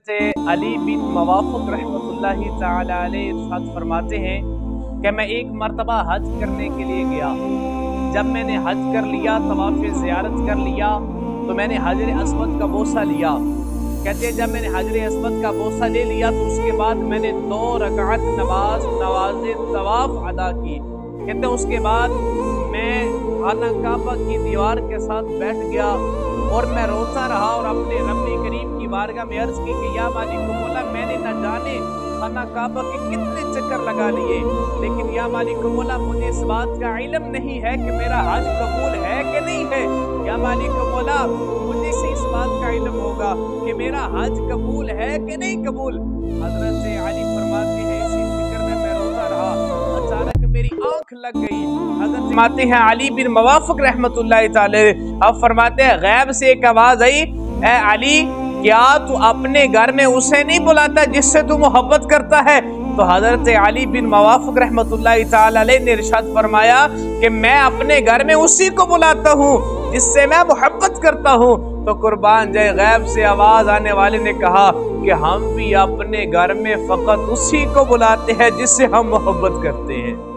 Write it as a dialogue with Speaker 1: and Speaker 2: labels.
Speaker 1: से अली बिन मवाफ़िक़ रहमतुल्लाह ताला अलैह इरशाद फरमाते हैं कि मैं एक मरतबा हज करने के लिए गया। जब मैंने हज कर लिया, तवाफ़ ज़ियारत कर लिया, तो मैंने हजर अस्वद का बोसा लिया। कहते हैं जब मैंने हजर अस्वद का बोसा ले लिया तो उसके बाद मैंने 2 रकात नवाज़े तवाफ़ अदा की। कहते हैं उसके बाद मैं खाना काबा की दीवार के साथ बैठ गया और मैं रोता रहा और अपने रब्बे करीम की बारगाह में अर्ज़ की कि या मालिक मौला, मैंने न जाने खाना काबा के कितने चक्कर लगा लिए, लेकिन या मालिक मौला मुझे इस बात का इल्म नहीं है कि मेरा हज कबूल है कि नहीं है। या मालिक मौला मुझे इस बात का इल्म होगा कि मेरा हज कबूल है कि नहीं कबूल। हज़रत अली फरमाते हैं इसी फिक्र में मैं रोता रहा, अचानक मेरी आंख लग गई। हज़रत फरमाते हैं अली बिन मवाफ़िक़ रहमतुल्लाह ताला अब फरमाते हैं गैब से एक आवाज़ आई, ए अली क्या तू अपने घर में उसे नहीं बुलाता जिससे तू मोहब्बत करता है। तो हज़रत अली बिन मवाफ़िक़ रहमतुल्लाह ताला अलैह ने इरशाद फरमाया कि मैं अपने घर में उसी को बुलाता हूँ जिससे मैं मोहब्बत करता हूँ। तो कुर्बान जाए गैब से आवाज़ आने वाले ने कहा कि हम भी अपने घर में फ़कत उसी को बुलाते हैं जिससे हम मोहब्बत करते हैं।